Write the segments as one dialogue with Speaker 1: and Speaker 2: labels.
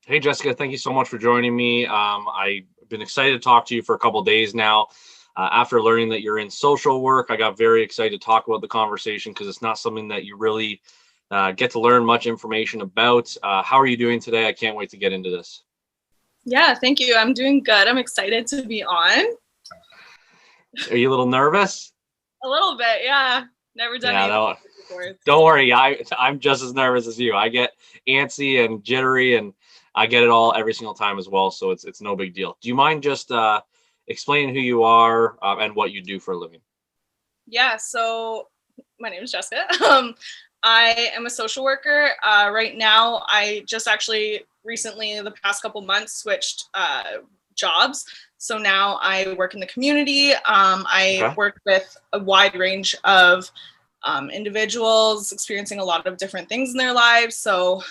Speaker 1: Hey, Jessica, thank you so much for joining me. I've been excited to talk to you for a couple of days now. After learning that you're in social work, I got very excited to talk about the conversation because it's not something that you really get to learn much information about. How are you doing today? I can't wait to get into this.
Speaker 2: Yeah, thank you. I'm doing good. I'm excited to be on.
Speaker 1: Are you a little nervous?
Speaker 2: A little bit, yeah. Never done
Speaker 1: Yeah,
Speaker 2: anything
Speaker 1: no,
Speaker 2: before.
Speaker 1: don't worry. I'm just as nervous as you. I get antsy and jittery, and I get it all every single time as well. So it's no big deal. Do you mind just explaining who you are and what you do for a living?
Speaker 2: Yeah, so my name is Jessica. I am a social worker. Right now, I just actually recently, the past couple months, switched jobs. So now I work in the community. I
Speaker 1: Okay.
Speaker 2: work with a wide range of individuals experiencing a lot of different things in their lives. So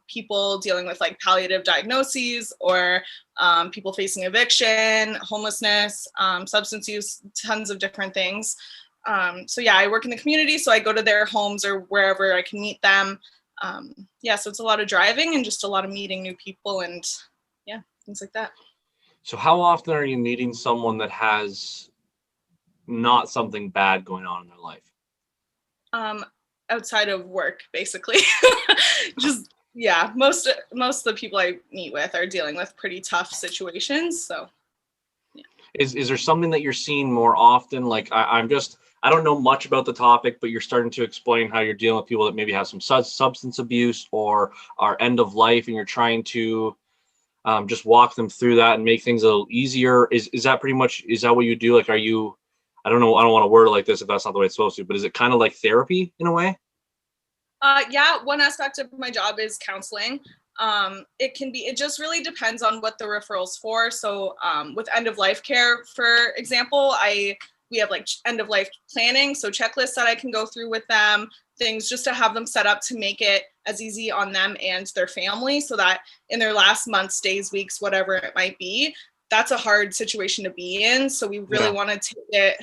Speaker 2: people dealing with like palliative diagnoses or people facing eviction, homelessness, substance use, tons of different things. So yeah, I work in the community, so I go to their homes or wherever I can meet them. Yeah, so it's a lot of driving and just a lot of meeting new people and yeah, things like that.
Speaker 1: So how often are you meeting someone that has not something bad going on in their life?
Speaker 2: Um, Outside of work, basically. Just yeah, most of the people I meet with are dealing with pretty tough situations. So yeah.
Speaker 1: Is there something that you're seeing more often? Like I don't know much about the topic, but you're starting to explain how you're dealing with people that maybe have some substance abuse or are end of life, and you're trying to just walk them through that and make things a little easier. Is that pretty much, is that what you do? Like, are you, I don't know, I don't want to word it like this if that's not the way it's supposed to, but is it kind of like therapy in a way?
Speaker 2: Yeah, one aspect of my job is counseling. It can be, it just really depends on what the referral's for. So with end of life care, for example, we have like end of life planning, so checklists that I can go through with them, things just to have them set up to make it as easy on them and their family, so that in their last months, days, weeks, whatever it might be, that's a hard situation to be in. So we really
Speaker 1: Yeah,
Speaker 2: want to take it,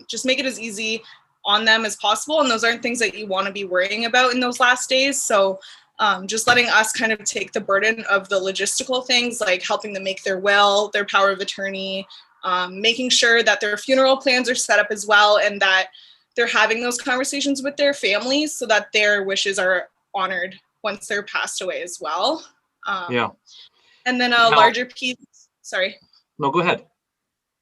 Speaker 2: just make it as easy on them as possible. And those aren't things that you want to be worrying about in those last days. So just letting us kind of take the burden of the logistical things, like helping them make their will, their power of attorney, making sure that their funeral plans are set up as well, and that they're having those conversations with their families so that their wishes are honored once they're passed away as well.
Speaker 1: yeah.
Speaker 2: And then
Speaker 1: Now,
Speaker 2: sorry,
Speaker 1: no, go ahead.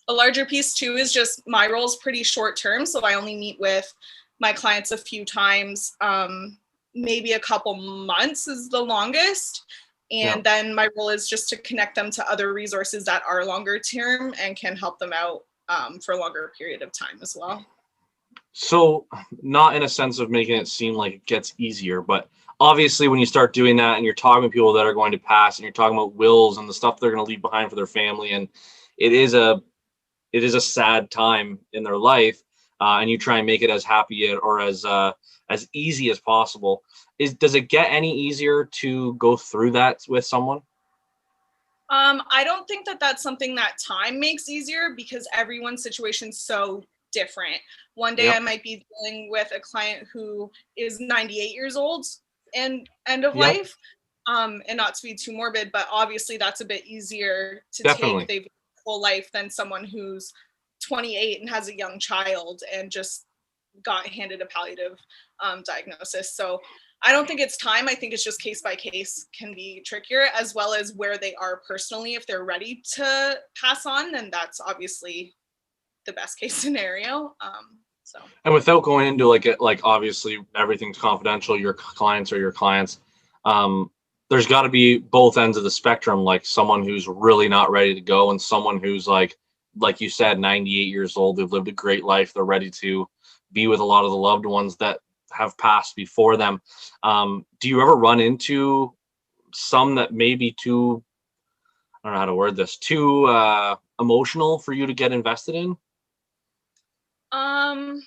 Speaker 2: a larger piece too is just my role is pretty short term. So I only meet with my clients a few times, maybe a couple months is the longest.
Speaker 1: Yeah.
Speaker 2: And then my role is just to connect them to other resources that are longer term and can help them out for a longer period of time as well.
Speaker 1: So, not in a sense of making it seem like it gets easier, but obviously, when you start doing that and you're talking to people that are going to pass and you're talking about wills and the stuff they're going to leave behind for their family, and it is a it is a sad time in their life, and you try and make it as happy or as easy as possible. Does it get any easier to go through that with someone?
Speaker 2: I don't think that that's something that time makes easier because everyone's situation's so different. One day I
Speaker 1: Yep.
Speaker 2: might be dealing with a client who is 98 years old and end of
Speaker 1: Yep.
Speaker 2: life. And not to be too morbid, but obviously that's a bit easier to take.
Speaker 1: Definitely.
Speaker 2: They've full life than someone who's 28 and has a young child and just got handed a palliative diagnosis. So I don't think it's time. I think it's just case by case can be trickier, as well as where they are personally. If they're ready to pass on, then that's obviously the best case scenario. So
Speaker 1: And without going into like obviously everything's confidential, your clients are your clients. Um, there's got to be both ends of the spectrum, like someone who's really not ready to go, and someone who's like you said, 98 years old. They've lived a great life. They're ready to be with a lot of the loved ones that have passed before them. Do you ever run into some that may be too, I don't know how to word this, too emotional for you to get invested in?
Speaker 2: um,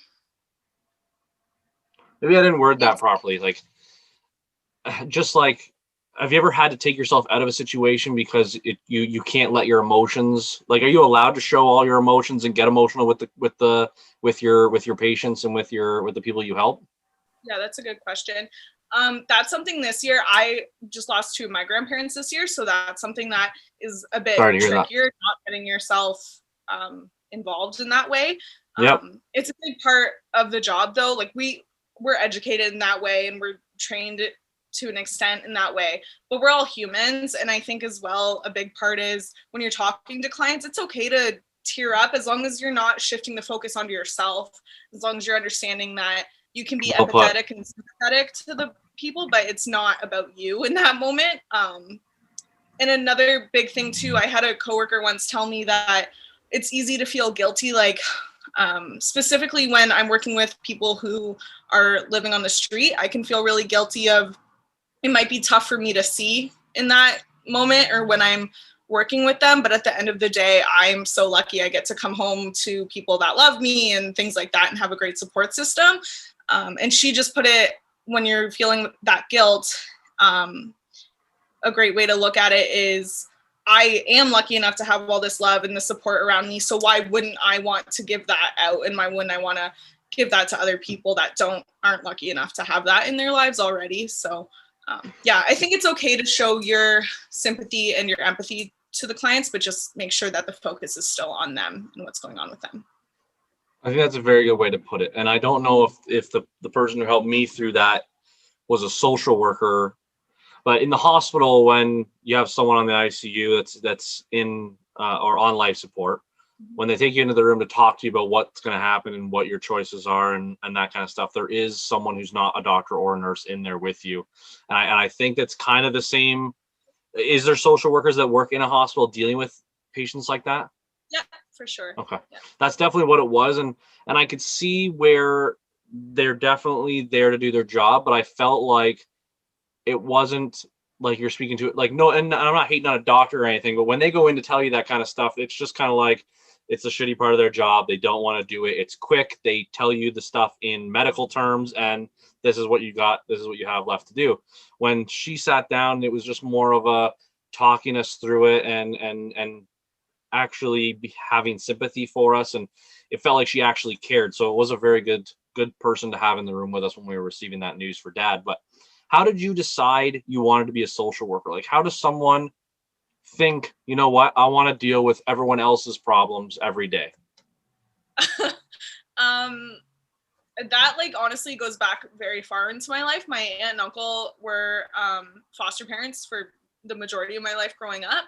Speaker 1: Maybe I didn't word that
Speaker 2: it's
Speaker 1: properly. Like, just like, have you ever had to take yourself out of a situation because you can't let your emotions, like, are you allowed to show all your emotions and get emotional with your patients and with the people you help?
Speaker 2: yeah, that's a good question. That's something this year. I just lost 2 of my grandparents this year, so that's something that is a bit
Speaker 1: Sorry to hear that.
Speaker 2: trickier, not getting yourself involved in that way.
Speaker 1: Yep.
Speaker 2: It's a big part of the job, though. Like we're educated in that way, and we're trained to an extent in that way, but we're all humans. And I think as well, a big part is when you're talking to clients, it's okay to tear up as long as you're not shifting the focus onto yourself, as long as you're understanding that you can be empathetic and sympathetic to the people, but it's not about you in that moment. And another big thing too, I had a coworker once tell me that it's easy to feel guilty, like specifically when I'm working with people who are living on the street. I can feel really guilty of, it might be tough for me to see in that moment or when I'm working with them, but at the end of the day, I'm so lucky I get to come home to people that love me and things like that and have a great support system. And she just put it, when you're feeling that guilt, a great way to look at it is, I am lucky enough to have all this love and the support around me. So why wouldn't I want to give that out? And why wouldn't I want to give that to other people that aren't lucky enough to have that in their lives already? So yeah, I think it's okay to show your sympathy and your empathy to the clients, but just make sure that the focus is still on them and what's going on with them.
Speaker 1: I think that's a very good way to put it. And I don't know if the person who helped me through that was a social worker, but in the hospital, when you have someone on the ICU that's in or on life support, when they take you into the room to talk to you about what's going to happen and what your choices are and that kind of stuff, there is someone who's not a doctor or a nurse in there with you. And I think that's kind of the same. Is there social workers that work in a hospital dealing with patients like that?
Speaker 2: Yeah, for sure.
Speaker 1: Okay.
Speaker 2: Yeah.
Speaker 1: That's definitely what it was. And I could see where they're definitely there to do their job, but I felt like it wasn't like you're speaking to it. Like, no, and I'm not hating on a doctor or anything, but when they go in to tell you that kind of stuff, it's just kind of like, it's a shitty part of their job. They don't want to do it. It's quick. They tell you the stuff in medical terms, and this is what you got. This is what you have left to do. When she sat down, it was just more of a talking us through it and actually having sympathy for us. And it felt like she actually cared. So it was a very good person to have in the room with us when we were receiving that news for Dad. But how did you decide you wanted to be a social worker? Like, how does someone think, you know what, I want to deal with everyone else's problems every day?
Speaker 2: That like honestly goes back very far into my life. My aunt and uncle were foster parents for the majority of my life growing up.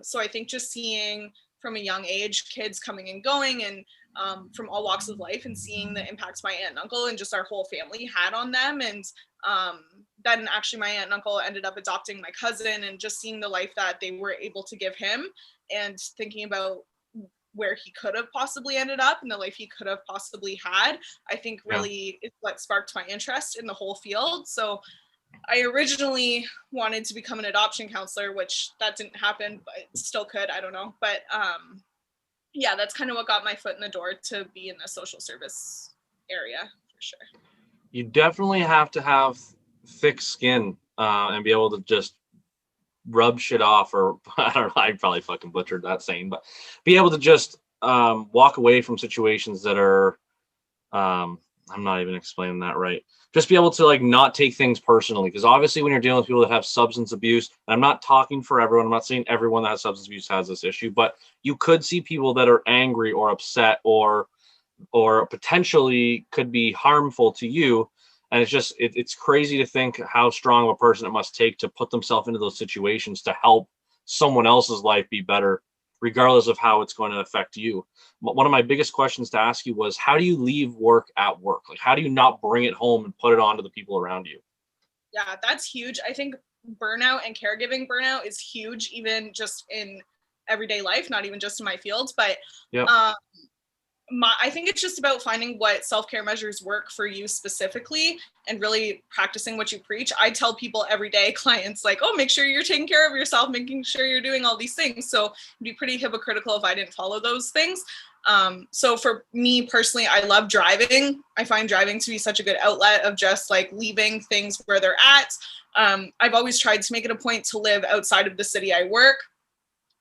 Speaker 2: So I think just seeing from a young age kids coming and going and from all walks of life, and seeing the impacts my aunt and uncle and just our whole family had on them. And then actually my aunt and uncle ended up adopting my cousin, and just seeing the life that they were able to give him and thinking about where he could have possibly ended up and the life he could have possibly had, I think really is what sparked my interest in the whole field. So I originally wanted to become an adoption counselor, which that didn't happen, but still could, I don't know. But yeah, that's kind of what got my foot in the door to be in the social service area for sure.
Speaker 1: You definitely have to have thick skin and be able to just rub shit off, or I don't know, I probably fucking butchered that saying, but be able to just walk away from situations that are I'm not even explaining that right. Just be able to like not take things personally, because obviously when you're dealing with people that have substance abuse, and I'm not talking for everyone, I'm not saying everyone that has substance abuse has this issue, but you could see people that are angry or upset or potentially could be harmful to you. And it's just, it's crazy to think how strong of a person it must take to put themselves into those situations to help someone else's life be better, regardless of how it's going to affect you. But one of my biggest questions to ask you was, how do you leave work at work? Like, how do you not bring it home and put it on to the people around you?
Speaker 2: Yeah, that's huge. I think burnout and caregiving burnout is huge, even just in everyday life, not even just in my field, but I think it's just about finding what self-care measures work for you specifically and really practicing what you preach. I tell people every day, clients, like, oh, make sure you're taking care of yourself, making sure you're doing all these things. So it'd be pretty hypocritical if I didn't follow those things. So for me personally, I love driving. I find driving to be such a good outlet of just like leaving things where they're at. I've always tried to make it a point to live outside of the city I work,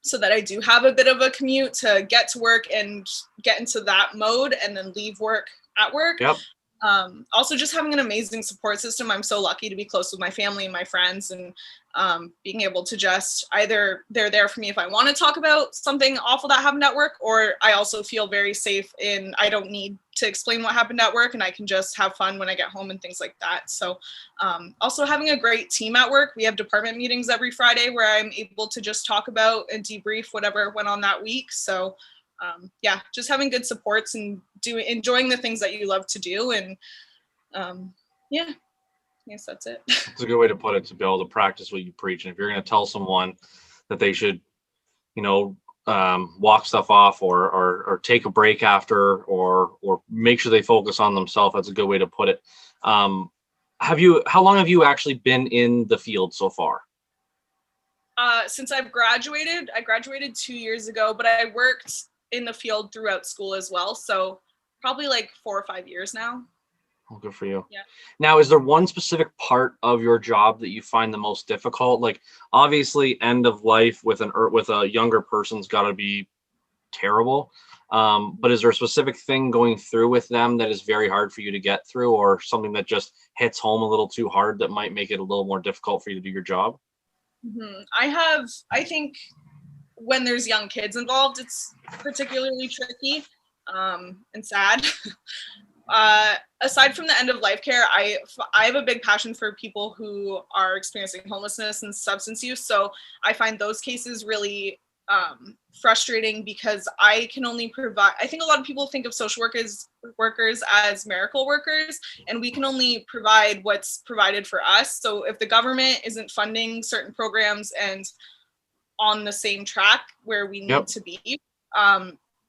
Speaker 2: so that I do have a bit of a commute to get to work and get into that mode and then leave work at work.
Speaker 1: Yep.
Speaker 2: Also just having an amazing support system. I'm so lucky to be close with my family and my friends, and being able to just either they're there for me if I want to talk about something awful that happened at work, or I also feel very safe in I don't need to explain what happened at work, and I can just have fun when I get home and things like that. So also having a great team at work. We have department meetings every Friday where I'm able to just talk about and debrief whatever went on that week. So yeah, just having good supports and enjoying the things that you love to do. And yeah, I guess that's it.
Speaker 1: It's a good way to put it, to be able to practice what you preach. And if you're going to tell someone that they should, walk stuff off or take a break after, or make sure they focus on themselves, that's a good way to put it. How long have you actually been in the field so far?
Speaker 2: Since I graduated 2 years ago, but I worked in the field throughout school as well. So probably like 4 or 5 years now.
Speaker 1: Oh, good for you.
Speaker 2: Yeah.
Speaker 1: Now, is there one specific part of your job that you find the most difficult? Like, obviously, end of life with a younger person's got to be terrible. But is there a specific thing going through with them that is very hard for you to get through, or something that just hits home a little too hard that might make it a little more difficult for you to do your job?
Speaker 2: Mm-hmm. I think when there's young kids involved, it's particularly tricky and sad. Aside from the end of life care, I have a big passion for people who are experiencing homelessness and substance use. So I find those cases really frustrating, because I can only provide, I think a lot of people think of social workers as miracle workers, and we can only provide what's provided for us. So if the government isn't funding certain programs and on the same track where we need to be,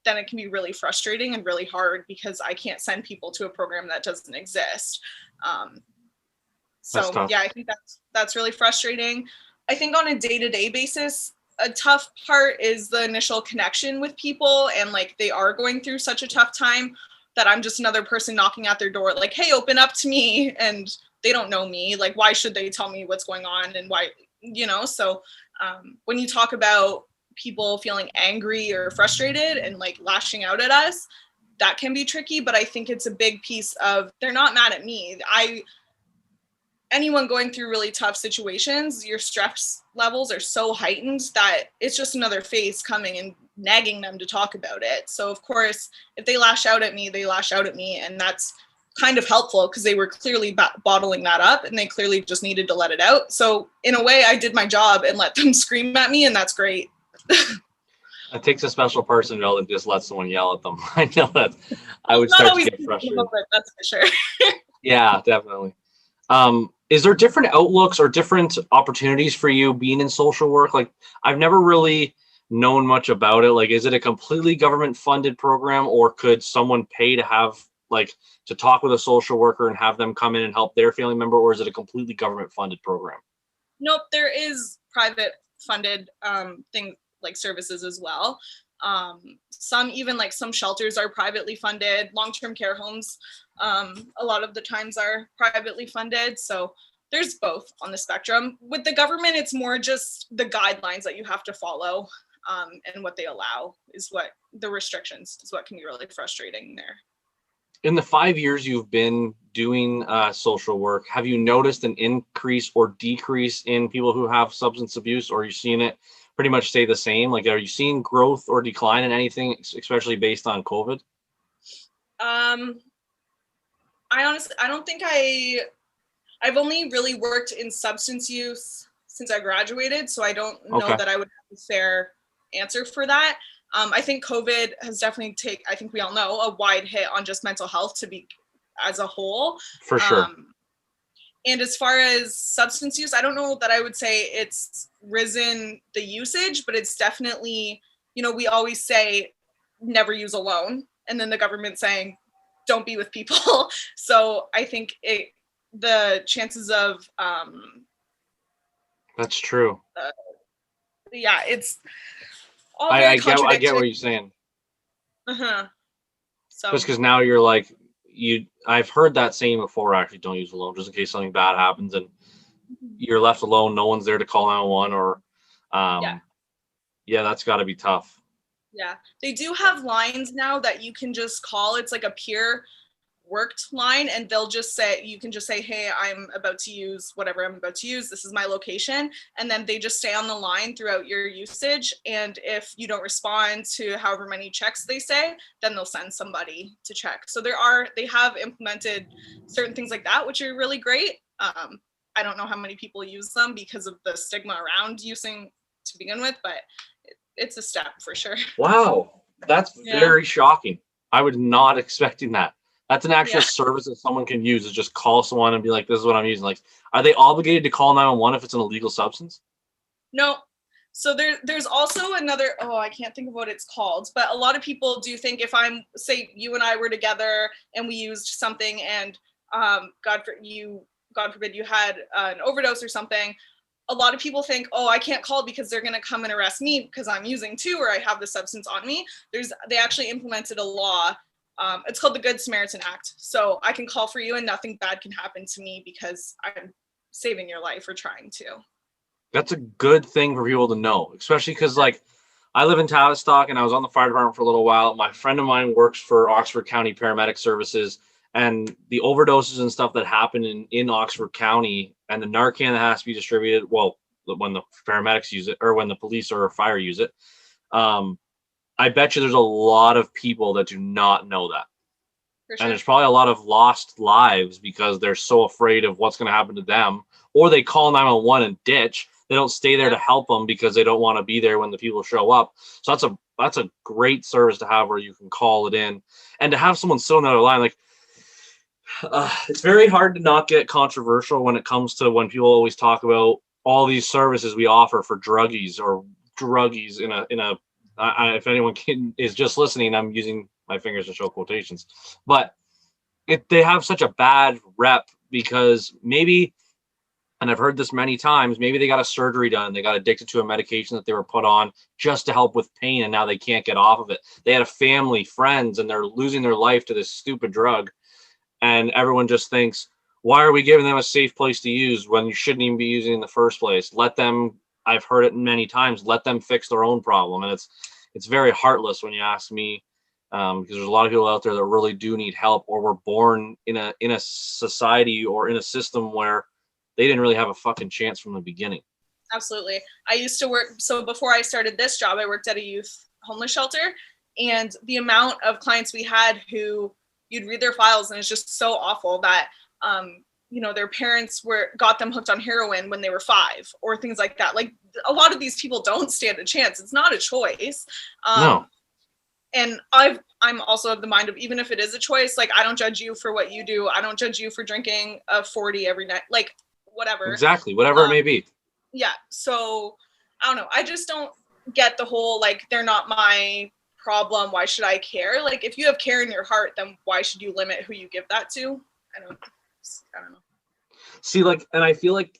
Speaker 2: then it can be really frustrating and really hard, because I can't send people to a program that doesn't exist. So yeah, I think that's really frustrating. I think on a day-to-day basis, a tough part is the initial connection with people, and like they are going through such a tough time that I'm just another person knocking at their door, like, hey, open up to me, and they don't know me. Like, why should they tell me what's going on, and why, so when you talk about people feeling angry or frustrated and like lashing out at us, that can be tricky. But I think it's a big piece of, they're not mad at me. Anyone going through really tough situations, your stress levels are so heightened that it's just another phase coming and nagging them to talk about it. So of course, if they lash out at me, they lash out at me, and that's kind of helpful, because they were clearly bottling that up, and they clearly just needed to let it out. So in a way, I did my job and let them scream at me, and that's great.
Speaker 1: It takes a special person to be able to just let someone yell at them. I know that I would start to get frustrated.
Speaker 2: That's for sure.
Speaker 1: Yeah, definitely. Is there different outlooks or different opportunities for you being in social work? Like, I've never really known much about it. Like, is it a completely government funded program, or could someone pay to have, like, to talk with a social worker and have them come in and help their family member, or is it a completely government funded program?
Speaker 2: Nope, there is private funded things like services as well. Some shelters are privately funded. Long-term care homes, a lot of the times, are privately funded. So there's both on the spectrum. With the government, it's more just the guidelines that you have to follow, and what they allow is what the restrictions is what can be really frustrating there.
Speaker 1: In the 5 years you've been doing social work, have you noticed an increase or decrease in people who have substance abuse, or are you seeing it pretty much stay the same? Like, are you seeing growth or decline in anything, especially based on COVID?
Speaker 2: I don't think I've only really worked in substance use since I graduated, so I don't know that I would have a fair answer for that. I think COVID has definitely I think we all know, a wide hit on just mental health as a whole.
Speaker 1: For sure.
Speaker 2: And as far as substance use, I don't know that I would say it's risen the usage, but it's definitely, we always say never use alone, and then the government saying don't be with people. So I think the chances of
Speaker 1: that's true.
Speaker 2: Yeah, it's all
Speaker 1: I get what you're saying. So just because now you're like, I've heard that saying before, actually, don't use alone, just in case something bad happens and you're left alone, no one's there to call 911, or yeah, that's got to be tough.
Speaker 2: Yeah, they do have lines now that you can just call. It's like a peer worked line, and they'll just say, you can just say, hey, I'm about to use whatever I'm about to use. This is my location. And then they just stay on the line throughout your usage. And if you don't respond to however many checks they say, then they'll send somebody to check. So they have implemented certain things like that, which are really great. I don't know how many people use them because of the stigma around using to begin with, but it's a step for sure.
Speaker 1: Wow, that's very shocking. I was not expecting that. That's an actual service that someone can use, is just call someone and be like, this is what I'm using. Like, are they obligated to call 911 if it's an illegal substance?
Speaker 2: No. So there's also another, I can't think of what it's called, but a lot of people do think if I'm, say you and I were together and we used something and God forbid you had an overdose or something, a lot of people think, I can't call because they're going to come and arrest me because I'm using too, or I have the substance on me. They actually implemented a law. It's called the Good Samaritan Act. So I can call for you and nothing bad can happen to me because I'm saving your life or trying to.
Speaker 1: That's a good thing for people to know, especially because, like, I live in Tavistock and I was on the fire department for a little while. My friend of mine works for Oxford County Paramedic Services, and the overdoses and stuff that happen in Oxford County and the Narcan that has to be distributed, well, when the paramedics use it or when the police or fire use it, I bet you there's a lot of people that do not know that.
Speaker 2: For sure.
Speaker 1: And there's probably a lot of lost lives because they're so afraid of what's going to happen to them, or they call 911 and ditch. They don't stay there to help them because they don't want to be there when the people show up. So that's a great service to have, where you can call it in, and to have someone sit on the other line. Like, it's very hard to not get controversial when it comes to when people always talk about all these services we offer for druggies or druggies if anyone is just listening, I'm using my fingers to show quotations, but they have such a bad rep because maybe, and I've heard this many times, maybe they got a surgery done, they got addicted to a medication that they were put on just to help with pain, and now they can't get off of it. They had a family, friends, and they're losing their life to this stupid drug. And everyone just thinks, why are we giving them a safe place to use when you shouldn't even be using it in the first place? Let them, I've heard it many times, let them fix their own problem. And it's very heartless when you ask me, because there's a lot of people out there that really do need help, or were born in a society or in a system where they didn't really have a fucking chance from the beginning.
Speaker 2: Absolutely. I used to work, so before I started this job, I worked at a youth homeless shelter, and the amount of clients we had who you'd read their files and it's just so awful that, their parents got them hooked on heroin when they were 5 or things like that. Like, a lot of these people don't stand a chance. It's not a choice.
Speaker 1: No.
Speaker 2: And I'm also of the mind of, even if it is a choice, like, I don't judge you for what you do. I don't judge you for drinking a 40 every night, like, whatever.
Speaker 1: Exactly. Whatever it may be.
Speaker 2: Yeah. So I don't know. I just don't get the whole, like, they're not my problem. Why should I care? Like, if you have care in your heart, then why should you limit who you give that to? I don't know.
Speaker 1: See, like, and I feel like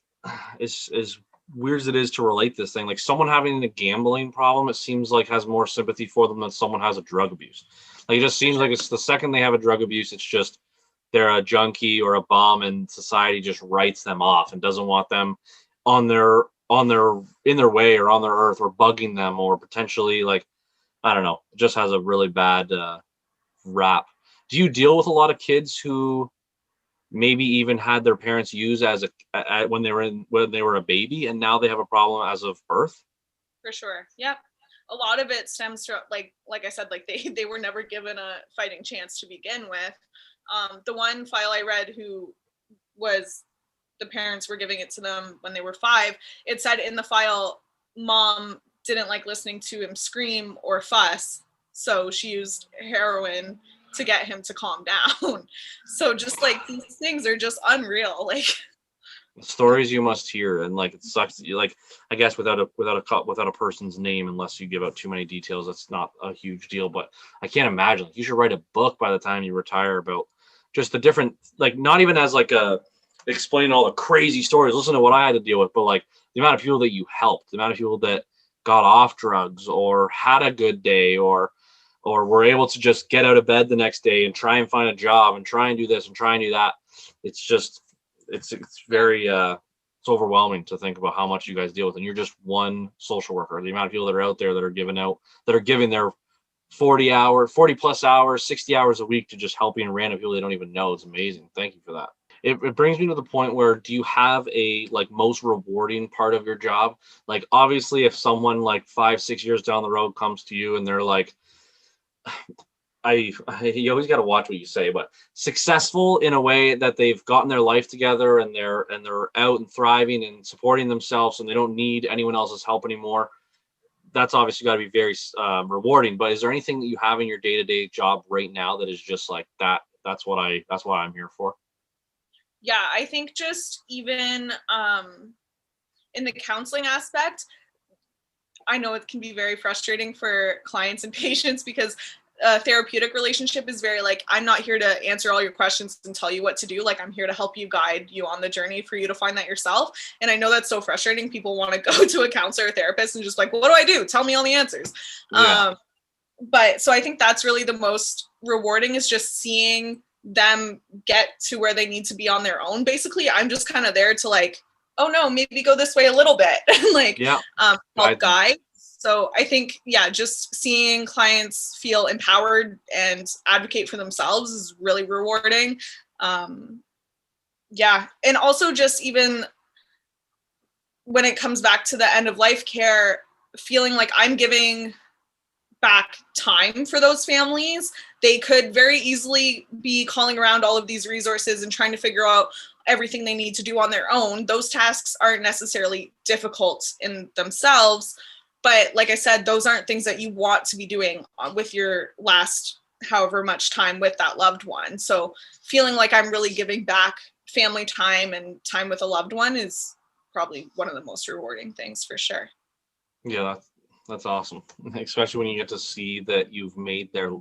Speaker 1: as weird as it is to relate this thing, like, someone having a gambling problem, it seems like has more sympathy for them than someone has a drug abuse. Like, it just seems like it's the second they have a drug abuse, it's just they're a junkie or a bum, and society just writes them off and doesn't want them in their way or on their earth, or bugging them, or potentially, like, I don't know, it just has a really bad rap. Do you deal with a lot of kids who maybe even had their parents use when they were a baby, and now they have a problem as of birth?
Speaker 2: For sure. Yep. A lot of it stems from, like I said, like, they were never given a fighting chance to begin with. The one file I read, who was, the parents were giving it to them when they were 5, it said in the file, mom didn't like listening to him scream or fuss, so she used heroin to get him to calm down. So just, like, these things are just unreal. Like,
Speaker 1: stories you must hear, and, like, it sucks that you, like, I guess without a person's name, unless you give out too many details, that's not a huge deal. But I can't imagine, like, you should write a book by the time you retire about just the different, like, not even as like a explaining all the crazy stories, listen to what I had to deal with, but, like, the amount of people that you helped, the amount of people that got off drugs or had a good day, or were able to just get out of bed the next day and try and find a job and try and do this and try and do that. It's just, it's very, it's overwhelming to think about how much you guys deal with. And you're just one social worker. The amount of people that are out there that are giving 40 plus hours, 60 hours a week to just helping random people they don't even know. It's amazing. Thank you for that. It brings me to the point where, do you have a like most rewarding part of your job? Like, obviously, if someone like 5-6 years down the road comes to you and they're like, you always got to watch what you say, but successful in a way that they've gotten their life together and they're out and thriving and supporting themselves and they don't need anyone else's help anymore. That's obviously got to be very rewarding. But is there anything that you have in your day-to-day job right now that is just like that? That's what I'm here for.
Speaker 2: Yeah, I think just even in the counseling aspect, I know it can be very frustrating for clients and patients because a therapeutic relationship is very like, I'm not here to answer all your questions and tell you what to do. Like, I'm here to help you, guide you on the journey for you to find that yourself. And I know that's so frustrating. People want to go to a counselor or therapist and just like, what do I do? Tell me all the answers.
Speaker 1: Yeah.
Speaker 2: But so I think that's really the most rewarding, is just seeing them get to where they need to be on their own. Basically, I'm just kind of there to like, oh no, maybe go this way a little bit, like help guide. So I think, yeah, just seeing clients feel empowered and advocate for themselves is really rewarding. Yeah. And also just even when it comes back to the end of life care, feeling like I'm giving back time for those families. They could very easily be calling around all of these resources and trying to figure out everything they need to do on their own. Those tasks aren't necessarily difficult in themselves, but like I said, those aren't things that you want to be doing with your last however much time with that loved one. So feeling like I'm really giving back family time and time with a loved one is probably one of the most rewarding things for sure.
Speaker 1: Yeah, that's awesome. Especially when you get to see that you've made their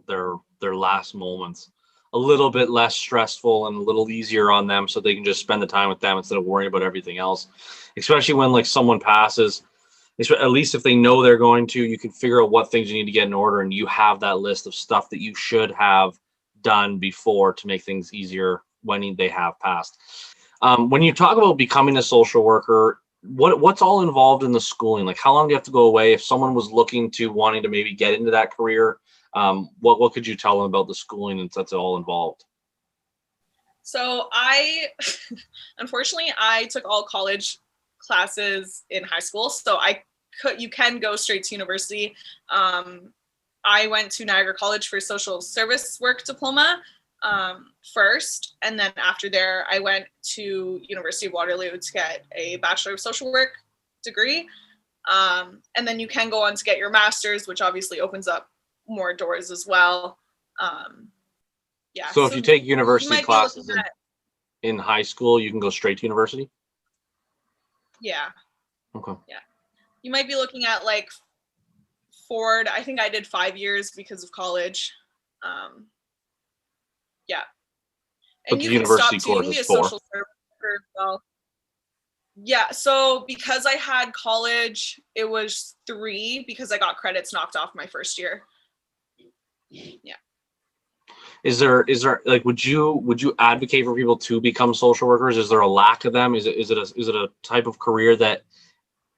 Speaker 1: last moments a little bit less stressful and a little easier on them, so they can just spend the time with them instead of worrying about everything else. Especially when like someone passes, at least if they know they're going to, you can figure out what things you need to get in order, and you have that list of stuff that you should have done before to make things easier when they have passed. When you talk about becoming a social worker, what's all involved in the schooling? Like, how long do you have to go away if someone was looking to wanting to maybe get into that career? What could you tell them about the schooling and that's all involved?
Speaker 2: So unfortunately, I took all college classes in high school, so you can go straight to university. I went to Niagara College for social service work diploma first, and then after there, I went to University of Waterloo to get a Bachelor of Social Work degree. And then you can go on to get your master's, which obviously opens up more doors as well. Yeah.
Speaker 1: So if you take university classes in high school, you can go straight to university?
Speaker 2: Yeah.
Speaker 1: Okay.
Speaker 2: Yeah. You might be looking at like I think I did 5 years because of college. Yeah. And
Speaker 1: But
Speaker 2: you
Speaker 1: the
Speaker 2: can stop
Speaker 1: university
Speaker 2: too. You
Speaker 1: course
Speaker 2: can be
Speaker 1: is
Speaker 2: a
Speaker 1: 4.
Speaker 2: social service worker as well. Yeah, so because I had college, it was 3 because I got credits knocked off my first year. Yeah.
Speaker 1: Is there like, would you advocate for people to become social workers? Is there a lack of them? Is it a type of career that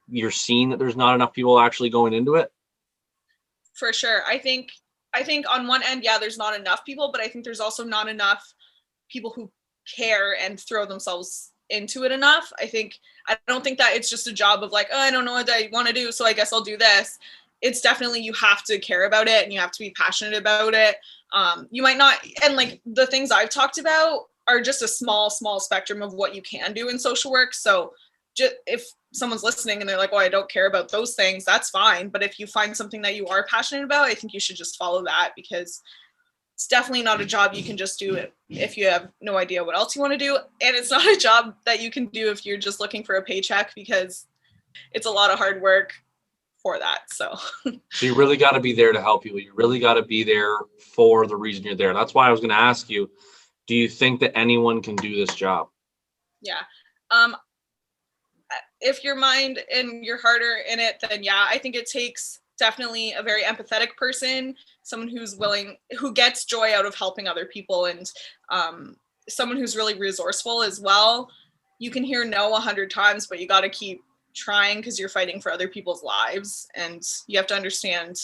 Speaker 1: you're seeing that there's not enough people actually going into it?
Speaker 2: For sure. I think on one end, yeah, there's not enough people, but I think there's also not enough people who care and throw themselves into it enough. I don't think that it's just a job of like, oh, I don't know what I want to do, so I guess I'll do this. It's definitely, you have to care about it and you have to be passionate about it. You might not, and like the things I've talked about are just a small spectrum of what you can do in social work. So just if someone's listening and they're like, oh, I don't care about those things, that's fine. But if you find something that you are passionate about, I think you should just follow that, because it's definitely not a job you can just do it if you have no idea what else you want to do. And it's not a job that you can do if you're just looking for a paycheck, because it's a lot of hard work for that. So
Speaker 1: you really got to be there to help people. You really got to be there for the reason you're there. That's why I was going to ask you, do you think that anyone can do this job?
Speaker 2: Yeah. If your mind and your heart are in it, then yeah, I think it takes definitely a very empathetic person, someone who gets joy out of helping other people, and someone who's really resourceful as well. You can hear no 100 times, but you got to keep trying because you're fighting for other people's lives, and you have to understand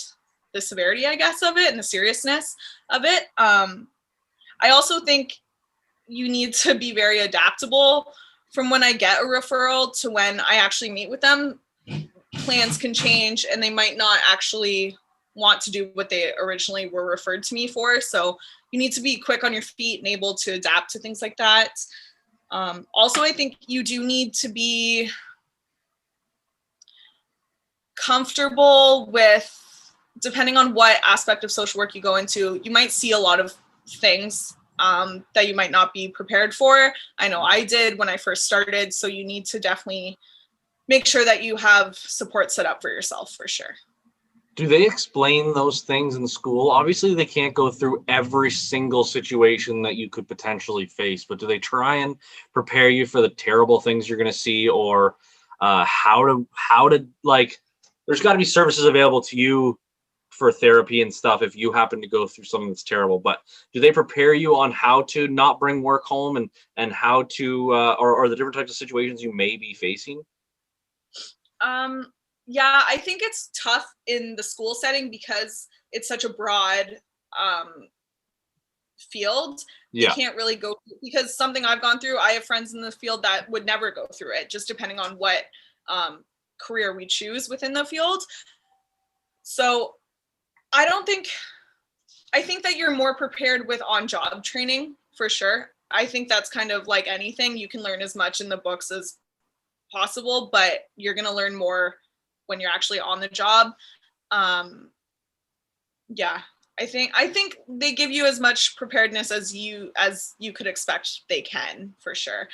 Speaker 2: the severity, I guess, of it and the seriousness of it. I also think you need to be very adaptable. From when I get a referral to when I actually meet with them, plans can change and they might not actually want to do what they originally were referred to me for. So you need to be quick on your feet and able to adapt to things like that. Also, I think you do need to be comfortable with, depending on what aspect of social work you go into, you might see a lot of things that you might not be prepared for. I know I did when I first started, so you need to definitely make sure that you have support set up for yourself, for sure.
Speaker 1: Do they explain those things in school? Obviously, they can't go through every single situation that you could potentially face, but do they try and prepare you for the terrible things you're going to see, or how to like, there's got to be services available to you for therapy and stuff if you happen to go through something that's terrible, but do they prepare you on how to not bring work home and how to or the different types of situations you may be facing?
Speaker 2: Yeah, I think it's tough in the school setting because it's such a broad field.
Speaker 1: Yeah.
Speaker 2: You can't really go, because something I've gone through, I have friends in the field that would never go through it, just depending on what career we choose within the field. So I think that you're more prepared with on-job training, for sure. I think that's kind of like anything. You can learn as much in the books as possible, but you're going to learn more when you're actually on the job. Yeah, I think they give you as much preparedness as you could expect they can, for sure.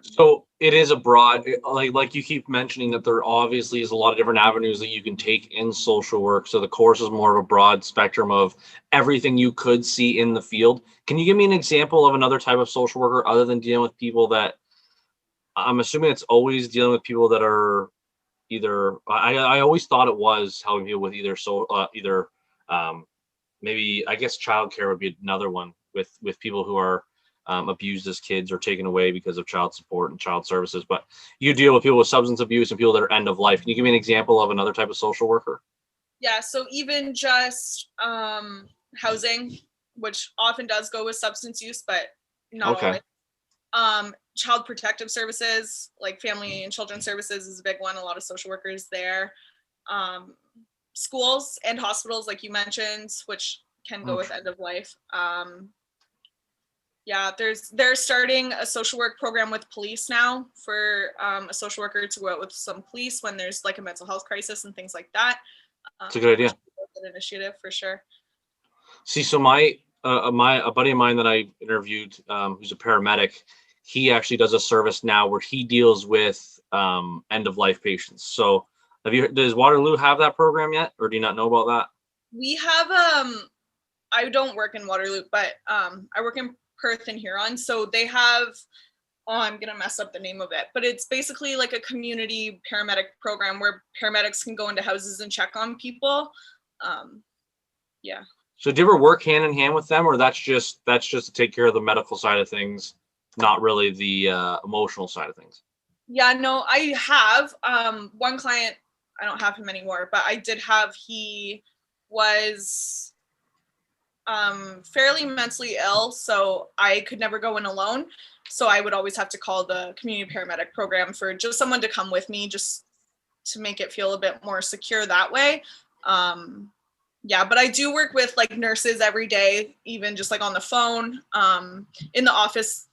Speaker 1: So it is a broad, like you keep mentioning that there obviously is a lot of different avenues that you can take in social work. So the course is more of a broad spectrum of everything you could see in the field. Can you give me an example of another type of social worker other than dealing with people that, I'm assuming it's always dealing with people that are either, I always thought it was helping people with either maybe, I guess childcare would be another one with people who are abused as kids or taken away because of child support and child services. But you deal with people with substance abuse and people that are end of life. Can you give me an example of another type of social worker?
Speaker 2: Yeah, so even just housing, which often does go with substance use, but not
Speaker 1: Okay.
Speaker 2: always. Child protective services, like family and children's services, is a big one. A lot of social workers there. Schools and hospitals, like you mentioned, which can go with end of life. Yeah, they're starting a social work program with police now for a social worker to go out with some police when there's like a mental health crisis and things like that.
Speaker 1: It's a good idea.
Speaker 2: An initiative, for sure.
Speaker 1: See, so a buddy of mine that I interviewed, who's a paramedic, he actually does a service now where he deals with end of life patients. So does Waterloo have that program yet, or do you not know about that?
Speaker 2: We have I don't work in Waterloo, but I work in Perth and Huron. So they have, I'm gonna mess up the name of it, but it's basically like a community paramedic program where paramedics can go into houses and check on people. Yeah.
Speaker 1: So do you ever work hand in hand with them, or that's just to take care of the medical side of things, not really the emotional side of things?
Speaker 2: Yeah, no, I have one client, I don't have him anymore, but I did have, he was fairly mentally ill, so I could never go in alone. So I would always have to call the community paramedic program for just someone to come with me, just to make it feel a bit more secure that way. Yeah, but I do work with like nurses every day, even just like on the phone. In the office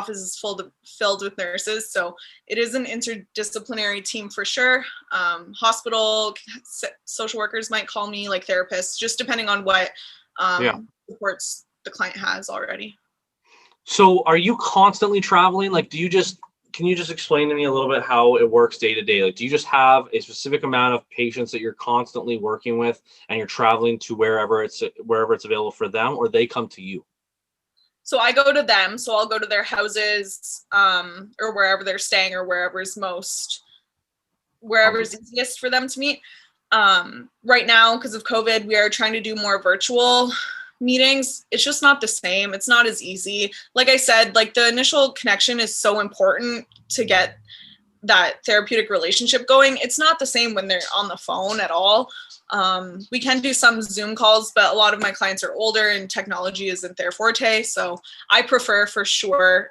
Speaker 2: is filled with nurses, so it is an interdisciplinary team for sure. Hospital social workers might call me, like therapists, just depending on what supports the client has already.
Speaker 1: So are you constantly traveling? Like, can you just explain to me a little bit how it works day to day? Like, do you just have a specific amount of patients that you're constantly working with and you're traveling to wherever it's available for them, or they come to you?
Speaker 2: So I go to them. So I'll go to their houses, or wherever they're staying, or wherever's easiest for them to meet. Right now, because of COVID, we are trying to do more virtual meetings. It's just not the same. It's not as easy. Like I said, like the initial connection is so important to get that therapeutic relationship going. It's not the same when they're on the phone at all. We can do some Zoom calls, but a lot of my clients are older and technology isn't their forte. So I prefer for sure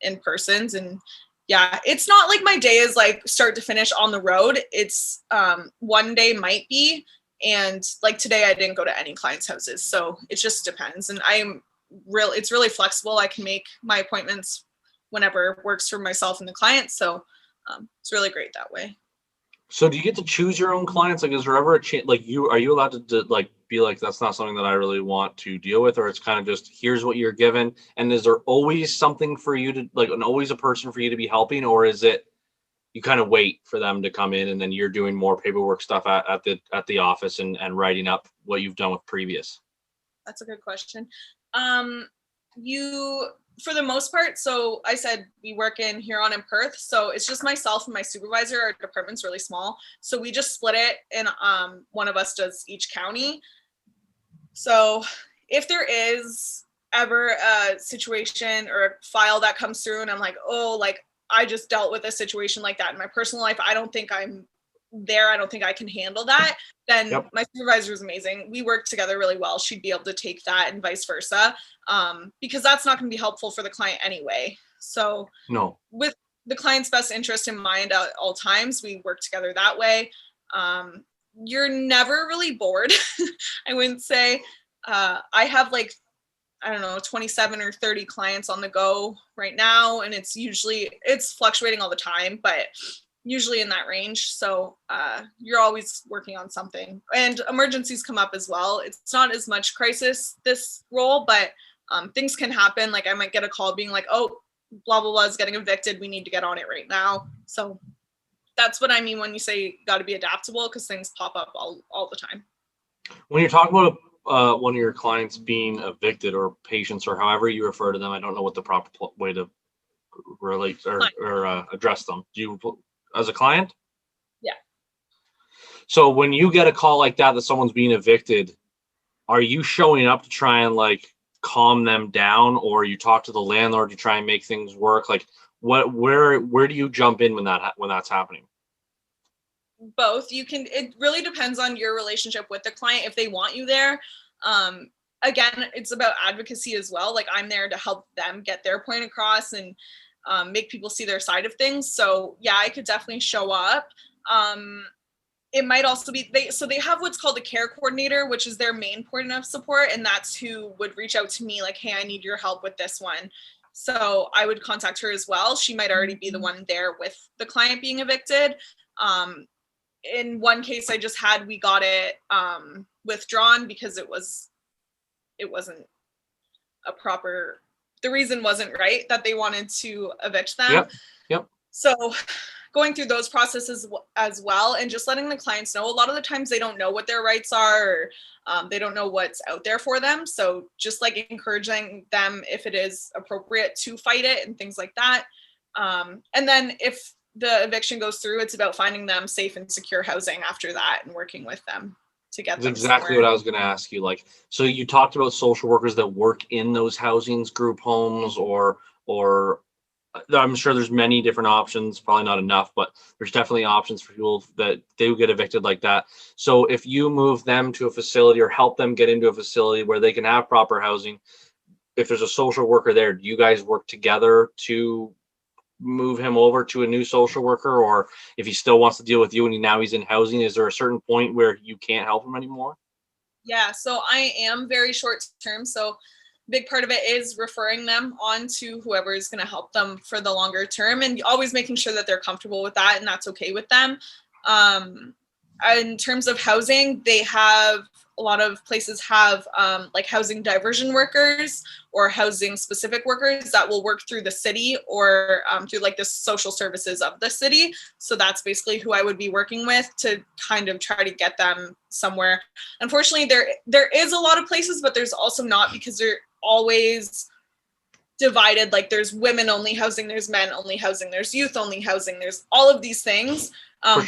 Speaker 2: in persons. And yeah, it's not like my day is like start to finish on the road. It's one day might be, and like today I didn't go to any clients' houses. So it just depends. And it's really flexible. I can make my appointments whenever works for myself and the client. So it's really great that way.
Speaker 1: So do you get to choose your own clients? Like, is there ever a chance, like are you allowed to like be like, that's not something that I really want to deal with, or it's kind of just, here's what you're given? And is there always something for you to like, and always a person for you to be helping, or is it, you kind of wait for them to come in and then you're doing more paperwork stuff at the office and writing up what you've done with previous?
Speaker 2: That's a good question. For the most part, so I said we work in Huron and Perth, so it's just myself and my supervisor. Our department's really small, so we just split it, and one of us does each county. So if there is ever a situation or a file that comes through and I'm like, oh, like I just dealt with a situation like that in my personal life, I don't think I'm there, I don't think I can handle that, then my supervisor is amazing. We work together really well. She'd be able to take that and vice versa, because that's not going to be helpful for the client anyway. So with the client's best interest in mind at all times, we work together that way. You're never really bored. I wouldn't say. I have like, I don't know, 27 or 30 clients on the go right now, and it's fluctuating all the time, but usually in that range. So you're always working on something, and emergencies come up as well. It's not as much crisis, this role, but things can happen. Like I might get a call being like, oh, blah, blah, blah is getting evicted. We need to get on it right now. So that's what I mean when you say got to be adaptable, because things pop up all the time.
Speaker 1: When you're talking about one of your clients being evicted, or patients, or however you refer to them, I don't know what the proper way to relate or address them. Do you, as a client?
Speaker 2: Yeah.
Speaker 1: So when you get a call like that someone's being evicted, are you showing up to try and like calm them down, or you talk to the landlord to try and make things work? Like where do you jump in when that's happening?
Speaker 2: Both. It really depends on your relationship with the client, if they want you there. Again, it's about advocacy as well. Like I'm there to help them get their point across and make people see their side of things. So yeah, I could definitely show up. It might also be they have what's called a care coordinator, which is their main point of support, and that's who would reach out to me like, hey, I need your help with this one. So I would contact her as well. She might already be the one there with the client being evicted. In one case I just had, we got it withdrawn because it wasn't a proper, the reason wasn't right that they wanted to evict them.
Speaker 1: Yep.
Speaker 2: So going through those processes as well, and just letting the clients know, a lot of the times they don't know what their rights are, or they don't know what's out there for them. So just like encouraging them, if it is appropriate, to fight it and things like that. And then if the eviction goes through, it's about finding them safe and secure housing after that and working with them to get them
Speaker 1: exactly
Speaker 2: somewhere.
Speaker 1: What I was going to ask you. Like, so you talked about social workers that work in those housings, group homes, or I'm sure there's many different options, probably not enough, but there's definitely options for people that they get evicted like that. So if you move them to a facility or help them get into a facility where they can have proper housing, if there's a social worker there, do you guys work together to move him over to a new social worker? Or if he still wants to deal with you and now he's in housing, is there a certain point where you can't help him anymore?
Speaker 2: Yeah, so I am very short term. So big part of it is referring them on to whoever is going to help them for the longer term, and always making sure that they're comfortable with that and that's okay with them. In terms of housing, a lot of places have like housing diversion workers or housing specific workers that will work through the city or through like the social services of the city. So that's basically who I would be working with to kind of try to get them somewhere. Unfortunately, there is a lot of places, but there's also not, because they're always divided. Like there's women only housing, there's men only housing, there's youth only housing, there's all of these things,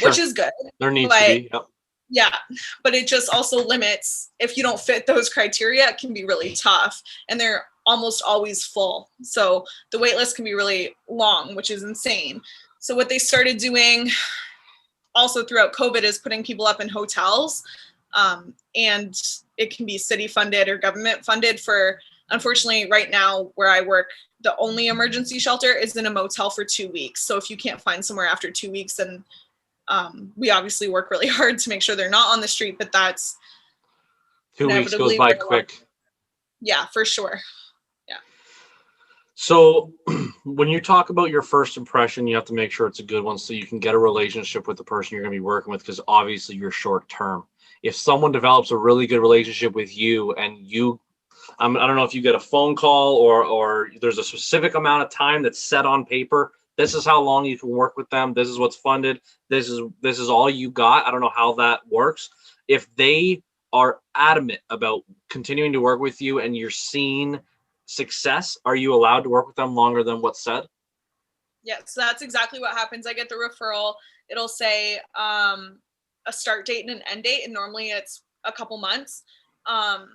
Speaker 2: which is good.
Speaker 1: There needs to be. Yep.
Speaker 2: Yeah, but it just also limits, if you don't fit those criteria, it can be really tough, and they're almost always full. So the wait list can be really long, which is insane. So what they started doing also throughout COVID is putting people up in hotels. And it can be city funded or government funded for, unfortunately, right now where I work, the only emergency shelter is in a motel for 2 weeks. So if you can't find somewhere after 2 weeks, then we obviously work really hard to make sure they're not on the street, but that's
Speaker 1: 2 weeks goes by quick.
Speaker 2: Yeah, for sure. Yeah.
Speaker 1: So when you talk about your first impression, you have to make sure it's a good one so you can get a relationship with the person you're going to be working with, because obviously you're short term. If someone develops a really good relationship with you and you, I don't know if you get a phone call or there's a specific amount of time that's set on paper. This is how long you can work with them. This is what's funded. This is all you got. I don't know how that works. If they are adamant about continuing to work with you and you're seeing success, are you allowed to work with them longer than what's said?
Speaker 2: Yeah, so that's exactly what happens. I get the referral. It'll say a start date and an end date, and normally it's a couple months. So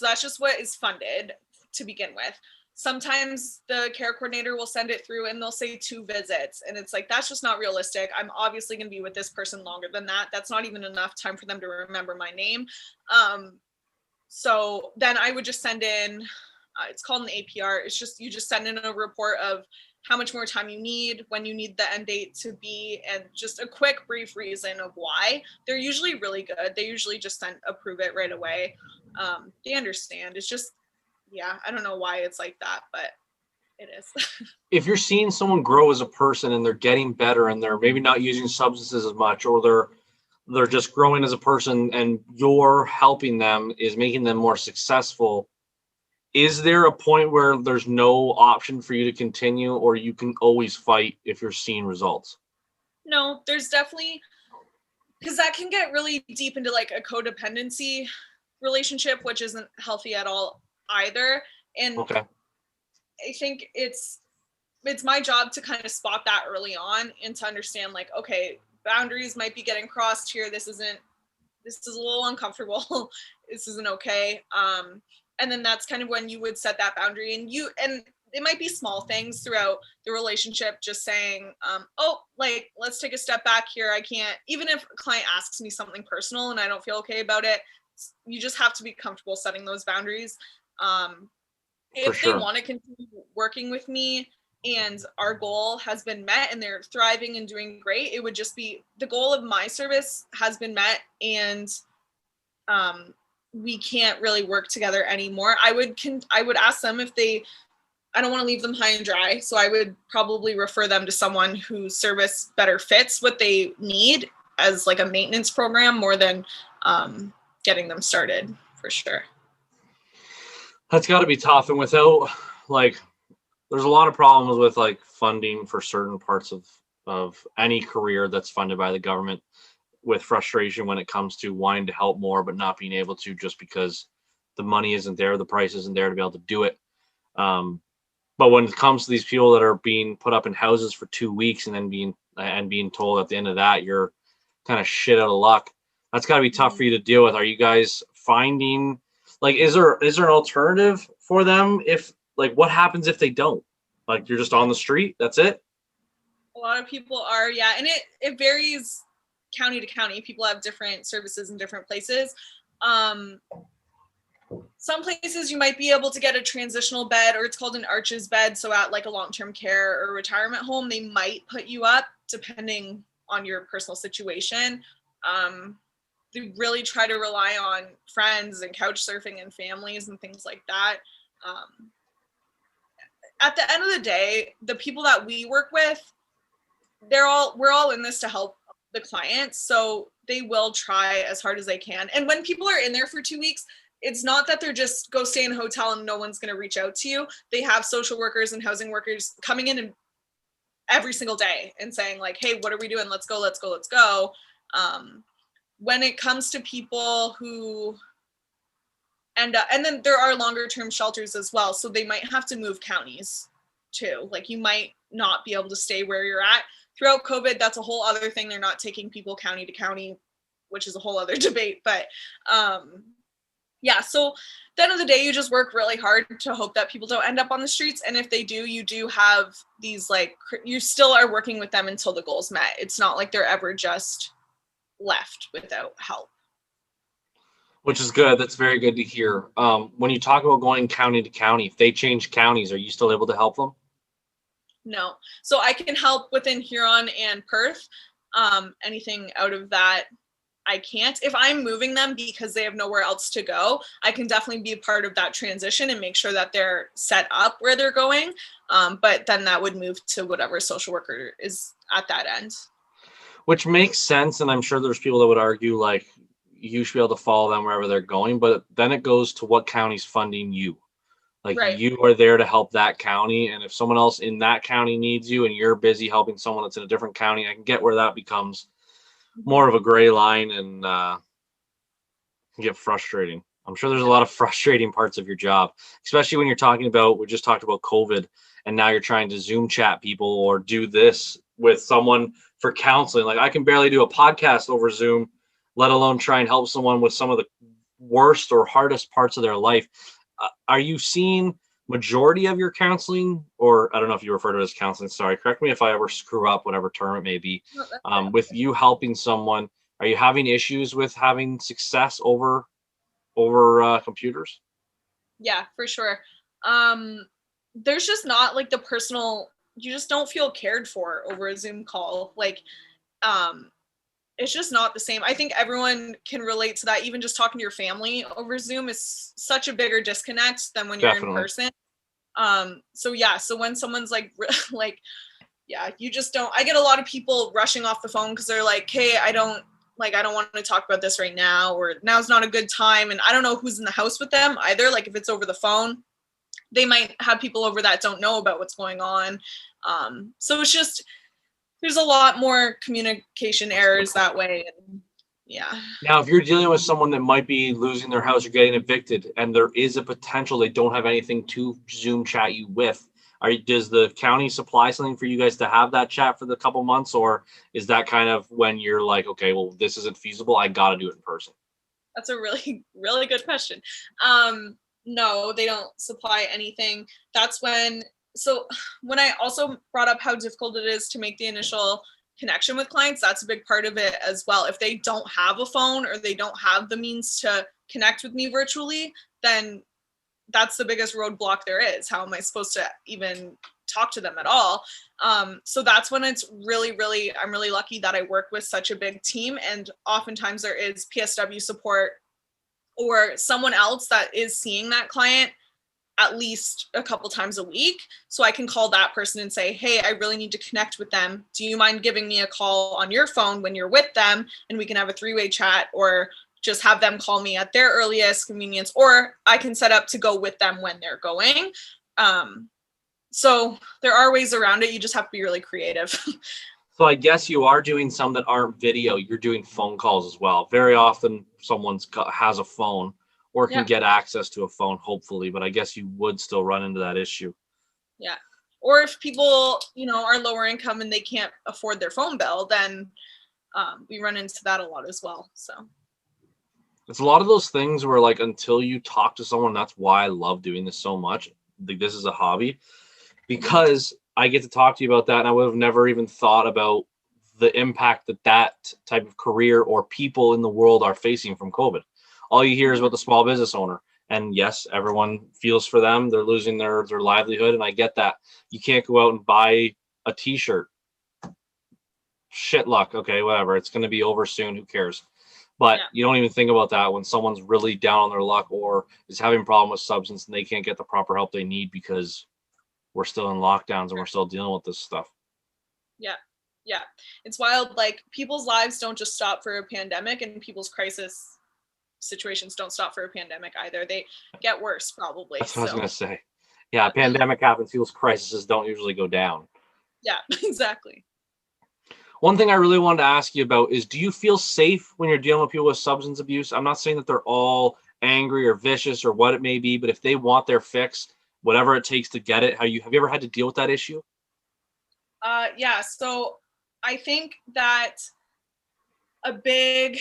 Speaker 2: that's just what is funded to begin with. Sometimes the care coordinator will send it through and they'll say 2 visits, and it's like, that's just not realistic. I'm obviously going to be with this person longer than that. That's not even enough time for them to remember my name. So then I would just send in, it's called an APR. It's just, you just send in a report of how much more time you need, when you need the end date to be, and just a quick brief reason of why. They're usually really good. They usually just approve it right away. They understand. It's just, yeah, I don't know why it's like that, but it is.
Speaker 1: If you're seeing someone grow as a person and they're getting better and they're maybe not using substances as much, or they're just growing as a person and you're helping them, is making them more successful, is there a point where there's no option for you to continue, or you can always fight if you're seeing results?
Speaker 2: No, there's definitely, because that can get really deep into like a codependency relationship, which isn't healthy at all either. And
Speaker 1: Okay.
Speaker 2: I think it's my job to kind of spot that early on and to understand, like, okay, boundaries might be getting crossed here. This is a little uncomfortable. This isn't okay. And then that's kind of when you would set that boundary, and it might be small things throughout the relationship, just saying, oh, like, let's take a step back here. I can't, even if a client asks me something personal and I don't feel okay about it, you just have to be comfortable setting those boundaries. If
Speaker 1: sure.
Speaker 2: They want to continue working with me and our goal has been met and they're thriving and doing great, it would just be, the goal of my service has been met, and we can't really work together anymore. I would ask them if I don't want to leave them high and dry. So I would probably refer them to someone whose service better fits what they need as like a maintenance program, more than getting them started, for sure.
Speaker 1: That's got to be tough. And without, like, there's a lot of problems with like funding for certain parts of any career that's funded by the government, with frustration when it comes to wanting to help more, but not being able to, just because the money isn't there, the price isn't there to be able to do it. But when it comes to these people that are being put up in houses for 2 weeks and then being told at the end of that, you're kind of shit out of luck, that's got to be tough for you to deal with. Are you guys finding, like, is there an alternative for them? If, like, what happens if they don't? Like, you're just on the street, that's it?
Speaker 2: A lot of people are, yeah. And it varies county to county. People have different services in different places. Some places you might be able to get a transitional bed, or it's called an arches bed. So at like a long-term care or retirement home, they might put you up depending on your personal situation. They really try to rely on friends and couch surfing and families and things like that. At the end of the day, the people that we work with, we're all in this to help the clients. So they will try as hard as they can. And when people are in there for 2 weeks, it's not that they're just go stay in a hotel and no one's going to reach out to you. They have social workers and housing workers coming in and every single day and saying, like, hey, what are we doing? Let's go, let's go, let's go. When it comes to people who end up, and then there are longer term shelters as well. So they might have to move counties too. Like, you might not be able to stay where you're at. Throughout COVID, that's a whole other thing. They're not taking people county to county, which is a whole other debate. But Yeah, so at the end of the day, you just work really hard to hope that people don't end up on the streets. And if they do, you do have these like, you still are working with them until the goal's met. It's not like they're ever just left without help.
Speaker 1: Which is good. That's very good to hear. When you talk about going county to county, if they change counties, are you still able to help them?
Speaker 2: No. So I can help within Huron and Perth. Anything out of that, I can't. If I'm moving them because they have nowhere else to go, I can definitely be a part of that transition and make sure that they're set up where they're going. But then that would move to whatever social worker is at that end.
Speaker 1: Which makes sense. And I'm sure there's people that would argue like you should be able to follow them wherever they're going. But then it goes to what county's funding you. Like
Speaker 2: Right.
Speaker 1: you are there to help that county. And if someone else in that county needs you and you're busy helping someone that's in a different county, I can get where that becomes more of a gray line and can get frustrating. I'm sure there's a lot of frustrating parts of your job, especially when you're talking about, we just talked about COVID, and now you're trying to Zoom chat people or do this with someone for counseling. Like I can barely do a podcast over Zoom, let alone try and help someone with some of the worst or hardest parts of their life. Are you seeing majority of your counseling, or I don't know if you refer to it as counseling, sorry, correct me if I ever screw up, whatever term it may be,
Speaker 2: No, that's it.
Speaker 1: with you helping someone, are you having issues with having success over computers?
Speaker 2: Yeah, for sure. There's just not like the personal, you just don't feel cared for over a Zoom call. Like, um, it's just not the same. I think everyone can relate to that. Even just talking to your family over Zoom is such a bigger disconnect than when you're in
Speaker 1: Definitely.
Speaker 2: person. So yeah, so when someone's like, like, yeah, you just don't, I get a lot of people rushing off the phone because they're like, hey, I don't want to talk about this right now, or now's not a good time. And I don't know who's in the house with them either. Like if it's over the phone, they might have people over that don't know about what's going on. So it's just, there's a lot more communication errors that way. And yeah.
Speaker 1: Now, if you're dealing with someone that might be losing their house or getting evicted, and there is a potential they don't have anything to Zoom chat you with, does the county supply something for you guys to have that chat for the couple months, or is that kind of when you're like, okay, well, this isn't feasible, I got to do it in person?
Speaker 2: That's a really, really good question. No, they don't supply anything. That's when, so when I also brought up how difficult it is to make the initial connection with clients, that's a big part of it as well. If they don't have a phone or they don't have the means to connect with me virtually, then that's the biggest roadblock there is. How am I supposed to even talk to them at all? So that's when it's really, really, I'm really lucky that I work with such a big team. And oftentimes there is PSW support or someone else that is seeing that client at least a couple times a week. So I can call that person and say, hey, I really need to connect with them. Do you mind giving me a call on your phone when you're with them? And we can have a 3-way chat, or just have them call me at their earliest convenience, or I can set up to go with them when they're going. So there are ways around it. You just have to be really creative.
Speaker 1: So I guess you are doing some that aren't video. You're doing phone calls as well. Very often has a phone or can
Speaker 2: Yeah.
Speaker 1: get access to a phone, hopefully, but I guess you would still run into that issue.
Speaker 2: Yeah. Or if people, are lower income and they can't afford their phone bill, then we run into that a lot as well. So
Speaker 1: It's a lot of those things where like until you talk to someone, that's why I love doing this so much. Like this is a hobby because I get to talk to you about that, and I would have never even thought about the impact that type of career or people in the world are facing from COVID. All you hear is about the small business owner. And yes, everyone feels for them. They're losing their livelihood. And I get that. You can't go out and buy a t-shirt. Shit luck. Okay, whatever. It's going to be over soon. Who cares? But
Speaker 2: yeah.
Speaker 1: you don't even think about that when someone's really down on their luck or is having a problem with substance and they can't get the proper help they need because we're still in lockdowns and we're still dealing with this stuff.
Speaker 2: Yeah. Yeah. It's wild. Like people's lives don't just stop for a pandemic, and people's crisis situations don't stop for a pandemic either. They get worse probably.
Speaker 1: That's what I was going to say. Yeah, pandemic happens. People's crises don't usually go down.
Speaker 2: Yeah, exactly.
Speaker 1: One thing I really wanted to ask you about is, do you feel safe when you're dealing with people with substance abuse? I'm not saying that they're all angry or vicious or what it may be, but if they want their fix, whatever it takes to get it, have you ever had to deal with that issue?
Speaker 2: Yeah. So I think that a big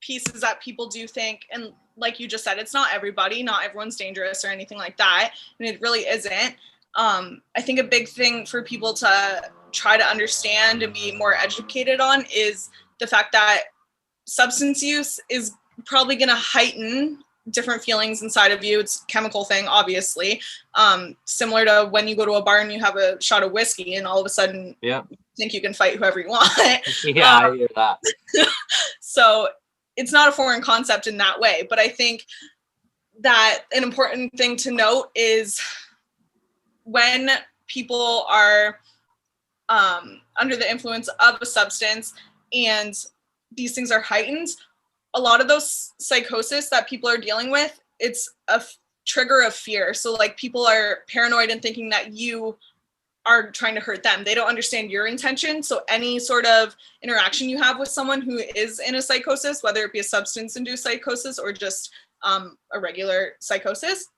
Speaker 2: piece is that people do think, and like you just said, it's not everybody, not everyone's dangerous or anything like that, and it really isn't. I think a big thing for people to try to understand and be more educated on is the fact that substance use is probably going to heighten different feelings inside of you. It's a chemical thing, obviously. Similar to when you go to a bar and you have a shot of whiskey and all of a sudden you think you can fight whoever you want.
Speaker 1: Yeah, I hear that.
Speaker 2: So it's not a foreign concept in that way. But I think that an important thing to note is when people are under the influence of a substance and these things are heightened, a lot of those psychosis that people are dealing with, it's a trigger of fear. So like people are paranoid and thinking that you are trying to hurt them. They don't understand your intention. So any sort of interaction you have with someone who is in a psychosis, whether it be a substance-induced psychosis or just a regular psychosis,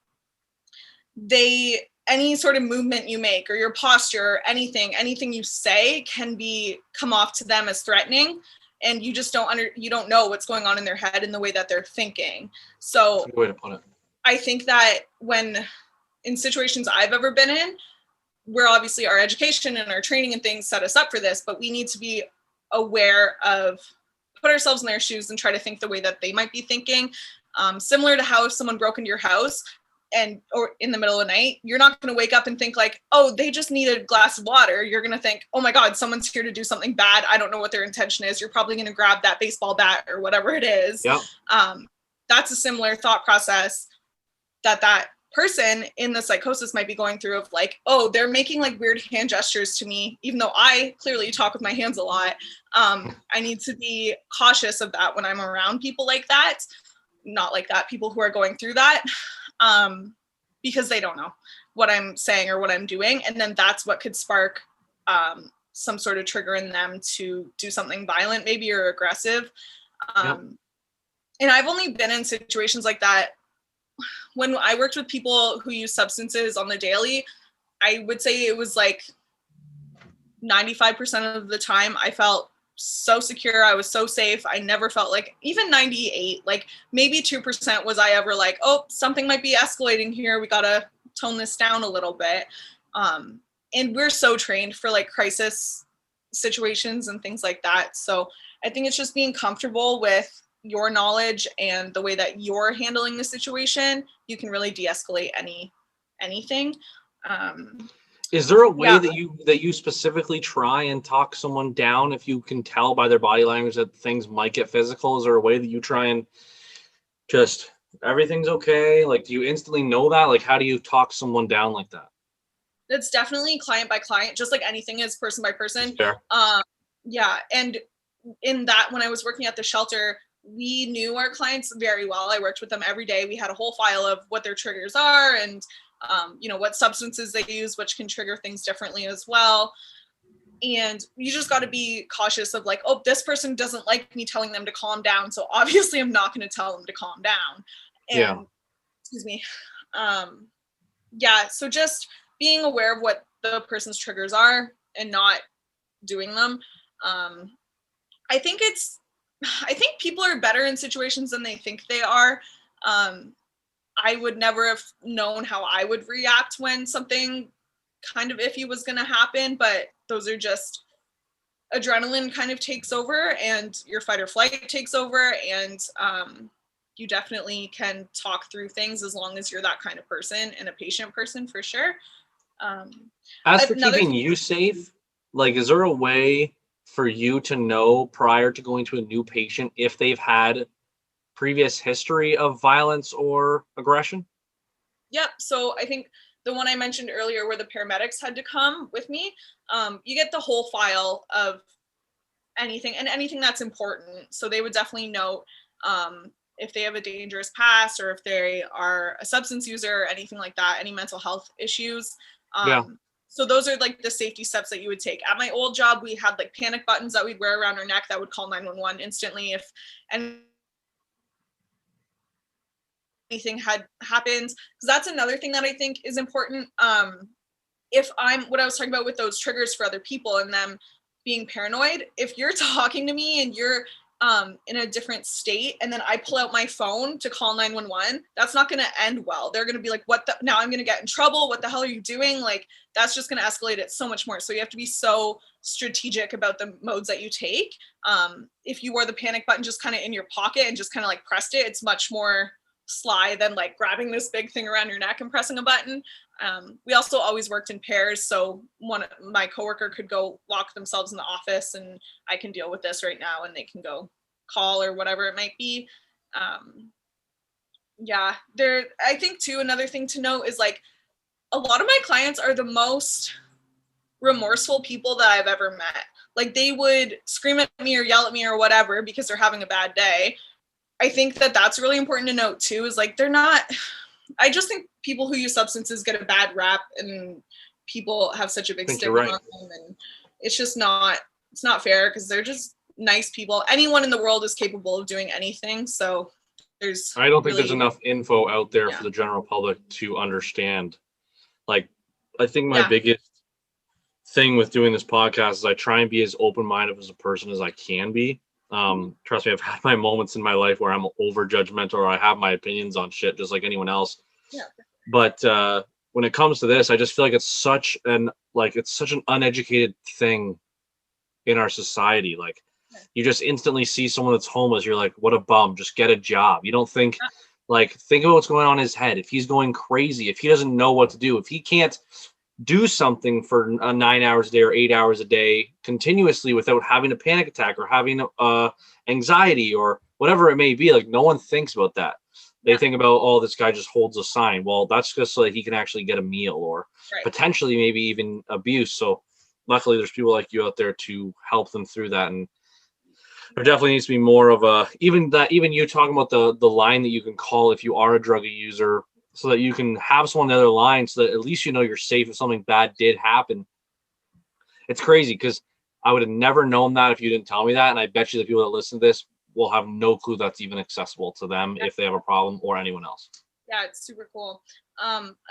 Speaker 2: any sort of movement you make or your posture or anything you say can come off to them as threatening, and you just don't know what's going on in their head and the way that they're thinking. So
Speaker 1: that's a good way to put it.
Speaker 2: I think that when in situations I've ever been in, we're obviously, our education and our training and things set us up for this, but we need to be aware of, put ourselves in their shoes and try to think the way that they might be thinking. Similar to how if someone broke into your house or in the middle of the night, you're not going to wake up and think like, oh, they just need a glass of water. You're going to think, oh my God, someone's here to do something bad. I don't know what their intention is. You're probably going to grab that baseball bat or whatever it is.
Speaker 1: Yep.
Speaker 2: That's a similar thought process that person in the psychosis might be going through, of like, oh, they're making like weird hand gestures to me, even though I clearly talk with my hands a lot. I need to be cautious of that when I'm around people like that, not like that, people who are going through that, because they don't know what I'm saying or what I'm doing. And then that's what could spark some sort of trigger in them to do something violent, maybe, or aggressive. And I've only been in situations like that when I worked with people who use substances on the daily. I would say it was like 95% of the time I felt so secure. I was so safe. I never felt like, even 98, like maybe 2% was I ever like, oh, something might be escalating here. We got to tone this down a little bit. And we're so trained for like crisis situations and things like that. So I think it's just being comfortable with your knowledge and the way that you're handling the situation. You can really de-escalate anything.
Speaker 1: Is there a way that you specifically try and talk someone down if you can tell by their body language that things might get physical? Is there a way that you try and just, everything's okay? Like, do you instantly know that? Like, how do you talk someone down like that?
Speaker 2: It's definitely client by client, just like anything is person by person.
Speaker 1: Fair.
Speaker 2: Yeah. And in that, when I was working at the shelter, we knew our clients very well. I worked with them every day. We had a whole file of what their triggers are and what substances they use, which can trigger things differently as well. And you just got to be cautious of like, oh, this person doesn't like me telling them to calm down, so obviously I'm not going to tell them to calm down. And excuse me. So just being aware of what the person's triggers are and not doing them. I think people are better in situations than they think they are. I would never have known how I would react when something kind of iffy was going to happen, but those are just, adrenaline kind of takes over and your fight or flight takes over, and you definitely can talk through things as long as you're that kind of person and a patient person, for sure.
Speaker 1: As for keeping you safe, like, is there a way for you to know prior to going to a new patient if they've had previous history of violence or aggression?
Speaker 2: Yep. So I think the one I mentioned earlier where the paramedics had to come with me, you get the whole file of anything that's important. So they would definitely note if they have a dangerous past or if they are a substance user or anything like that, any mental health issues. So those are like the safety steps that you would take. At my old job, we had like panic buttons that we'd wear around our neck that would call 911 instantly if anything had happened. Because that's another thing that I think is important. What I was talking about with those triggers for other people and them being paranoid, if you're talking to me and you're in a different state, and then I pull out my phone to call 911, that's not going to end well. They're going to be like, what the, now I'm going to get in trouble. What the hell are you doing? Like, that's just going to escalate it so much more. So you have to be so strategic about the modes that you take. If you wore the panic button just kind of in your pocket and just kind of like pressed it, it's much more sly than like grabbing this big thing around your neck and pressing a button. We also always worked in pairs. So my coworker could go lock themselves in the office and I can deal with this right now, and they can go call or whatever it might be. I think too, another thing to note is like a lot of my clients are the most remorseful people that I've ever met. Like they would scream at me or yell at me or whatever because they're having a bad day. I think that that's really important to note too, is like, they're not, I just think people who use substances get a bad rap, and people have such a big stigma on them, and it's just not, it's not fair, because they're just nice people. Anyone in the world is capable of doing anything. So
Speaker 1: I don't think there's enough info out there for the general public to understand. Like, I think my biggest thing with doing this podcast is I try and be as open-minded as a person as I can be. Trust me, I've had my moments in my life where I'm over judgmental, or I have my opinions on shit just like anyone else. But when it comes to this, I just feel like it's such an uneducated thing in our society. Like, you just instantly see someone that's homeless, you're like, what a bum, just get a job. You don't think think about what's going on in his head. If he's going crazy, if he doesn't know what to do, if he can't do something for 9 hours a day or 8 hours a day continuously without having a panic attack or having anxiety or whatever it may be, like, no one thinks about that. They think about, oh, this guy just holds a sign. Well, that's just so that he can actually get a meal or potentially maybe even abuse. So luckily there's people like you out there to help them through that. And there definitely needs to be more of a, even you talking about the line that you can call if you are a drug user, so that you can have someone on the other line, so that at least you know you're safe if something bad did happen. It's crazy because I would have never known that if you didn't tell me that. And I bet you the people that listen to this will have no clue that's even accessible to them if they have a problem, or anyone else.
Speaker 2: Yeah, it's super cool.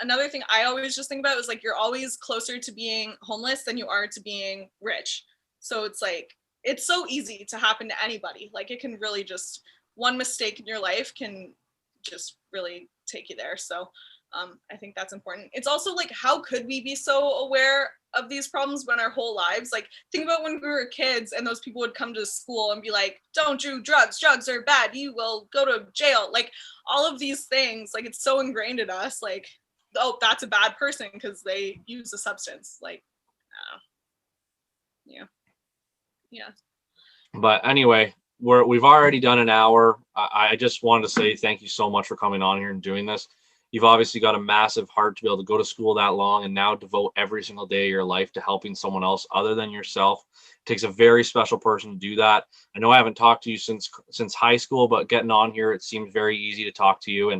Speaker 2: Another thing I always just think about is like, you're always closer to being homeless than you are to being rich. So it's like, it's so easy to happen to anybody. Like, it can really just, one mistake in your life can just really take you there. So I think that's important. It's also like, how could we be so aware of these problems when our whole lives, like, think about when we were kids and those people would come to school and be like, don't do drugs are bad, you will go to jail. Like, all of these things, like, it's so ingrained in us, like, oh, that's a bad person because they use a substance. Like, yeah.
Speaker 1: But anyway, we've already done an hour. I just wanted to say thank you so much for coming on here and doing this. You've obviously got a massive heart to be able to go to school that long and now devote every single day of your life to helping someone else other than yourself. It takes a very special person to do that. I know I haven't talked to you since high school, but getting on here, it seems very easy to talk to you.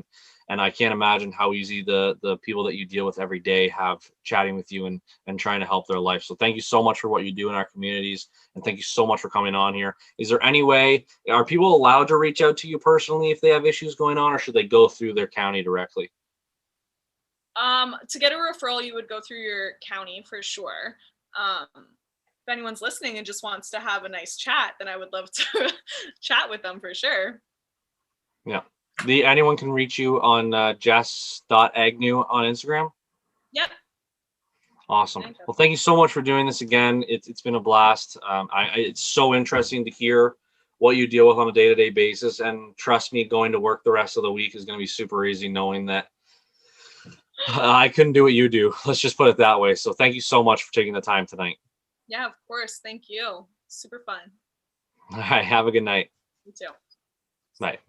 Speaker 1: And I can't imagine how easy the people that you deal with every day have chatting with you and trying to help their life. So thank you so much for what you do in our communities. And thank you so much for coming on here. Is there any way, are people allowed to reach out to you personally if they have issues going on, or should they go through their county directly?
Speaker 2: To get a referral, you would go through your county for sure. If anyone's listening and just wants to have a nice chat, then I would love to chat with them for sure.
Speaker 1: Yeah. Anyone can reach you on Jess.Agnew on Instagram?
Speaker 2: Yep.
Speaker 1: Awesome. Well, thank you so much for doing this again. It's been a blast. It's so interesting to hear what you deal with on a day-to-day basis. And trust me, going to work the rest of the week is going to be super easy, knowing that I couldn't do what you do. Let's just put it that way. So thank you so much for taking the time tonight.
Speaker 2: Yeah, of course. Thank you. Super fun.
Speaker 1: All right. Have a good night.
Speaker 2: You too.
Speaker 1: Bye.